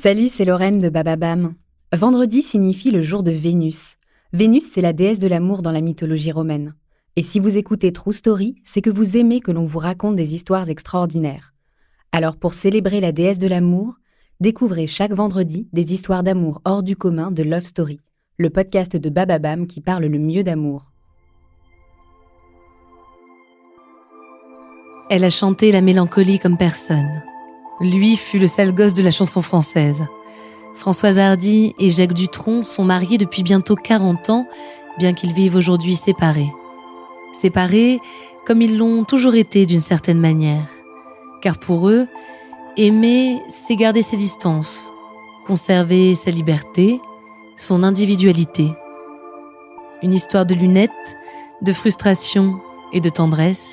Salut, c'est Lorraine de Bababam. Vendredi signifie le jour de Vénus. Vénus, c'est la déesse de l'amour dans la mythologie romaine. Et si vous écoutez True Story, c'est que vous aimez que l'on vous raconte des histoires extraordinaires. Alors pour célébrer la déesse de l'amour, découvrez chaque vendredi des histoires d'amour hors du commun de Love Story, le podcast de Bababam qui parle le mieux d'amour. Elle a chanté la mélancolie comme personne. Lui fut le sale gosse de la chanson française. Françoise Hardy et Jacques Dutronc sont mariés depuis bientôt 40 ans, bien qu'ils vivent aujourd'hui séparés. Séparés comme ils l'ont toujours été d'une certaine manière. Car pour eux, aimer, c'est garder ses distances, conserver sa liberté, son individualité. Une histoire de lunettes, de frustration et de tendresse,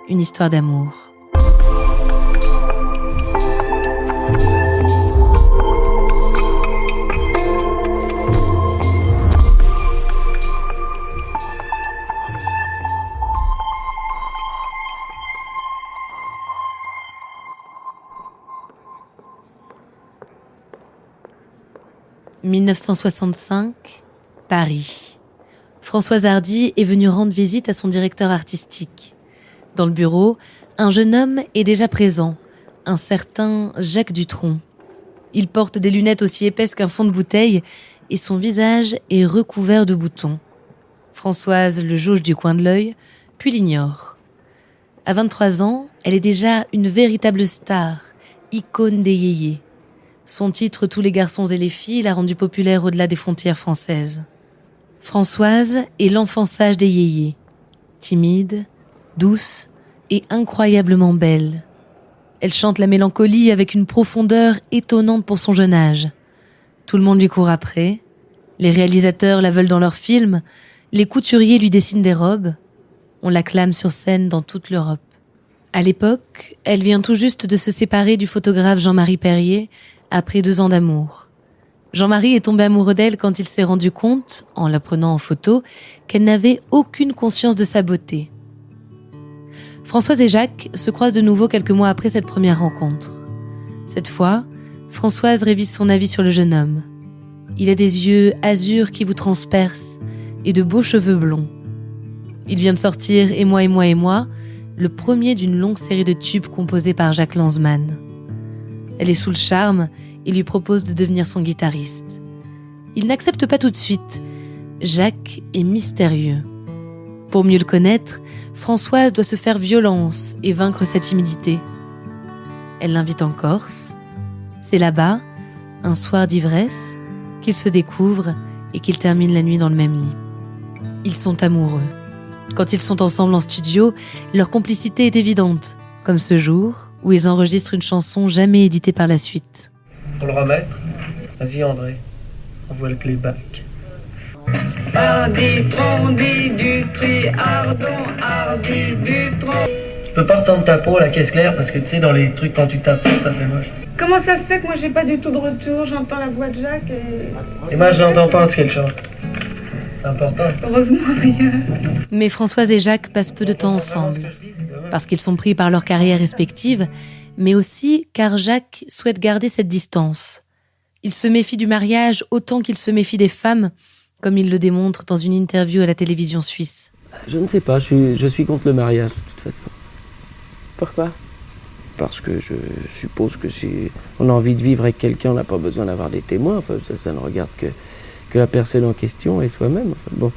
une histoire d'amour. « 1965, Paris. Françoise Hardy est venue rendre visite à son directeur artistique. Dans le bureau, un jeune homme est déjà présent, un certain Jacques Dutronc. Il porte des lunettes aussi épaisses qu'un fond de bouteille et son visage est recouvert de boutons. Françoise le jauge du coin de l'œil, puis l'ignore. À 23 ans, elle est déjà une véritable star, icône des yéyés. Son titre « Tous les garçons et les filles » l'a rendue populaire au-delà des frontières françaises. Françoise est l'enfant sage des yéyés. Timide, douce et incroyablement belle. Elle chante la mélancolie avec une profondeur étonnante pour son jeune âge. Tout le monde lui court après. Les réalisateurs la veulent dans leurs films. Les couturiers lui dessinent des robes. On l'acclame sur scène dans toute l'Europe. À l'époque, elle vient tout juste de se séparer du photographe Jean-Marie Perrier après 2 ans d'amour. Jean-Marie est tombé amoureux d'elle quand il s'est rendu compte, en la prenant en photo, qu'elle n'avait aucune conscience de sa beauté. Françoise et Jacques se croisent de nouveau quelques mois après cette première rencontre. Cette fois, Françoise révise son avis sur le jeune homme. Il a des yeux azur qui vous transpercent et de beaux cheveux blonds. Il vient de sortir « Et moi, et moi, et moi », le premier d'une longue série de tubes composés par Jacques Lanzmann. Elle est sous le charme et lui propose de devenir son guitariste. Il n'accepte pas tout de suite. Jacques est mystérieux. Pour mieux le connaître, Françoise doit se faire violence et vaincre sa timidité. Elle l'invite en Corse. C'est là-bas, un soir d'ivresse, qu'ils se découvrent et qu'ils terminent la nuit dans le même lit. Ils sont amoureux. Quand ils sont ensemble en studio, leur complicité est évidente, comme ce jour où ils enregistrent une chanson jamais éditée par la suite. Pour le remettre, vas-y André, envoie le playback. Hardy, Trondi, Dutry, Ardon, Hardy, Dutron. Tu peux pas retendre ta peau, la caisse claire, parce que tu sais, dans les trucs, quand tu tapes, ça fait moche. Comment ça se fait que moi j'ai pas du tout de retour? J'entends la voix de Jacques Et moi, je l'entends pas ce qu'elle chante. C'est important. Heureusement d'ailleurs. Mais Françoise et Jacques passent peu de temps ensemble, parce qu'ils sont pris par leurs carrières respectives, mais aussi car Jacques souhaite garder cette distance. Il se méfie du mariage autant qu'il se méfie des femmes, comme il le démontre dans une interview à la télévision suisse. Je ne sais pas, je suis contre le mariage de toute façon. Pourquoi? Parce que je suppose que si on a envie de vivre avec quelqu'un, on n'a pas besoin d'avoir des témoins. Enfin, ça ne regarde que la personne en question et soi-même. Enfin, bon.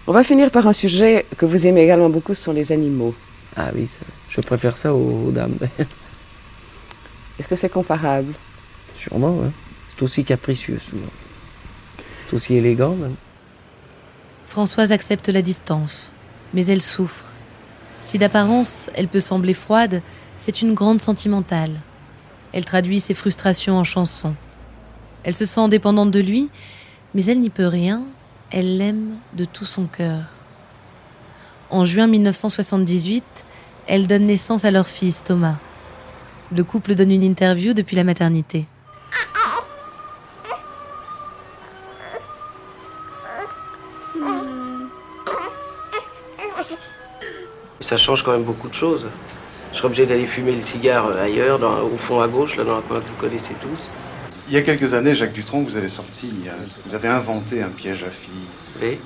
On va finir par un sujet que vous aimez également beaucoup, ce sont les animaux. Ah oui, je préfère ça aux dames. Est-ce que c'est comparable? Sûrement, ouais. C'est aussi capricieux souvent. C'est aussi élégant même. Françoise accepte la distance, mais elle souffre. Si d'apparence, elle peut sembler froide, c'est une grande sentimentale. Elle traduit ses frustrations en chansons. Elle se sent dépendante de lui, mais elle n'y peut rien, elle l'aime de tout son cœur. En juin 1978, elle donne naissance à leur fils Thomas. Le couple donne une interview depuis la maternité. Ça change quand même beaucoup de choses. Je serais obligé d'aller fumer le cigare ailleurs, au fond à gauche, là dans la coin que vous connaissez tous. Il y a quelques années, Jacques Dutronc, vous avez sorti, vous avez inventé un piège à filles. Oui.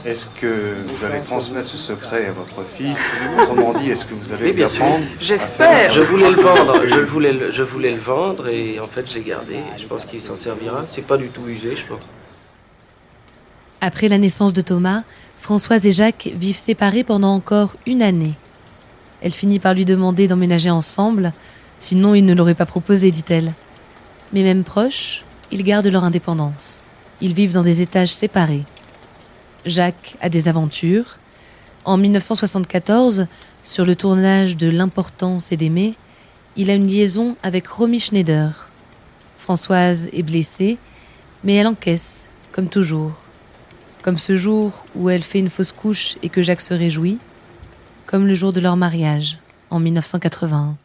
Est-ce que vous allez transmettre ce secret à votre fils? Autrement dit, est-ce que vous allez lui apprendre? J'espère. Je voulais le vendre, je voulais le vendre et en fait je l'ai gardé. Je pense qu'il s'en servira. C'est pas du tout usé, je pense. Après la naissance de Thomas, Françoise et Jacques vivent séparés pendant encore 1 année. Elle finit par lui demander d'emménager ensemble, sinon il ne l'aurait pas proposé, dit-elle. Mais même proches, ils gardent leur indépendance. Ils vivent dans des étages séparés. Jacques a des aventures. En 1974, sur le tournage de L'importance est d'aimer, il a une liaison avec Romy Schneider. Françoise est blessée, mais elle encaisse, comme toujours. Comme ce jour où elle fait une fausse couche et que Jacques se réjouit, comme le jour de leur mariage, en 1981.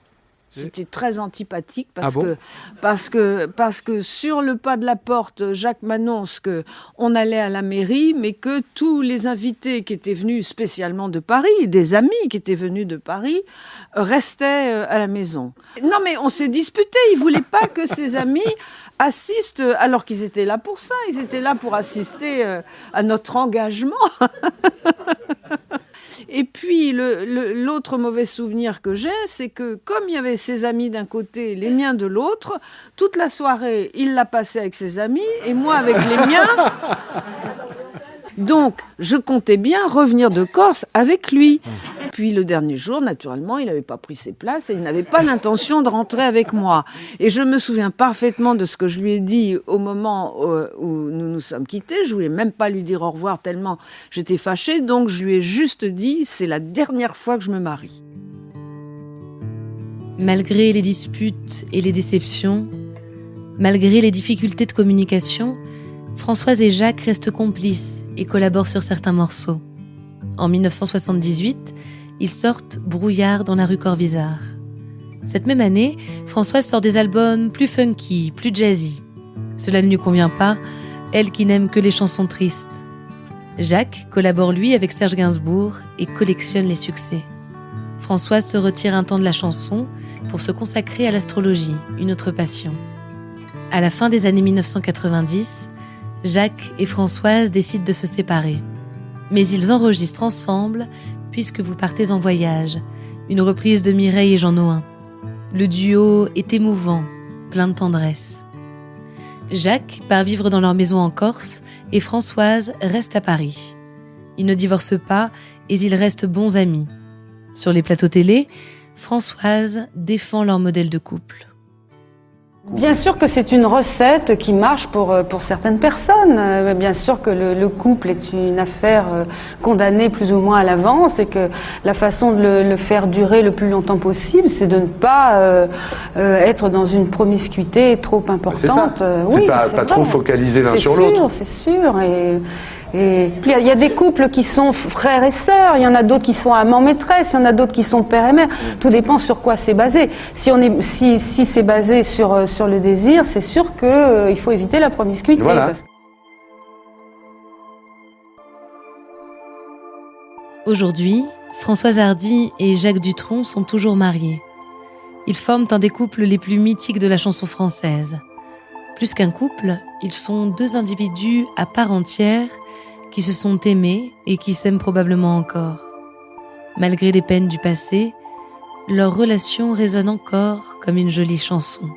J'étais très antipathique Ah bon parce que sur le pas de la porte, Jacques m'annonce que on allait à la mairie, mais que tous les invités qui étaient venus spécialement de Paris, des amis qui étaient venus de Paris, restaient à la maison. Non, mais on s'est disputé. Il voulait pas que ses amis assistent, alors qu'ils étaient là pour ça. Ils étaient là pour assister à notre engagement. Et puis, l'autre mauvais souvenir que j'ai, c'est que comme il y avait ses amis d'un côté, les miens de l'autre, toute la soirée, il l'a passée avec ses amis et moi avec les miens. Donc, je comptais bien revenir de Corse avec lui. Puis le dernier jour, naturellement, il n'avait pas pris ses places et il n'avait pas l'intention de rentrer avec moi. Et je me souviens parfaitement de ce que je lui ai dit au moment où nous nous sommes quittés. Je voulais même pas lui dire au revoir tellement j'étais fâchée. Donc je lui ai juste dit, c'est la dernière fois que je me marie. Malgré les disputes et les déceptions, malgré les difficultés de communication, Françoise et Jacques restent complices et collaborent sur certains morceaux. En 1978, ils sortent Brouillard dans la rue Corvisart. Cette même année, Françoise sort des albums plus funky, plus jazzy. Cela ne lui convient pas, elle qui n'aime que les chansons tristes. Jacques collabore lui avec Serge Gainsbourg et collectionne les succès. Françoise se retire un temps de la chanson pour se consacrer à l'astrologie, une autre passion. À la fin des années 1990, Jacques et Françoise décident de se séparer. Mais ils enregistrent ensemble « Puisque vous partez en voyage », une reprise de Mireille et Jean Nohain. Le duo est émouvant, plein de tendresse. Jacques part vivre dans leur maison en Corse et Françoise reste à Paris. Ils ne divorcent pas et ils restent bons amis. Sur les plateaux télé, Françoise défend leur modèle de couple. Bien sûr que c'est une recette qui marche pour certaines personnes. Bien sûr que le couple est une affaire condamnée plus ou moins à l'avance et que la façon de le faire durer le plus longtemps possible, c'est de ne pas être dans une promiscuité trop importante. C'est pas trop focalisé l'un sur l'autre. C'est sûr. Et il y a des couples qui sont frères et sœurs, il y en a d'autres qui sont amants-maîtresses, il y en a d'autres qui sont père et mère. Tout dépend sur quoi c'est basé. Si c'est basé sur le désir, c'est sûr qu'il faut éviter la promiscuité. Voilà. Aujourd'hui, Françoise Hardy et Jacques Dutronc sont toujours mariés. Ils forment un des couples les plus mythiques de la chanson française. Plus qu'un couple, ils sont 2 individus à part entière qui se sont aimés et qui s'aiment probablement encore. Malgré les peines du passé, leur relation résonne encore comme une jolie chanson.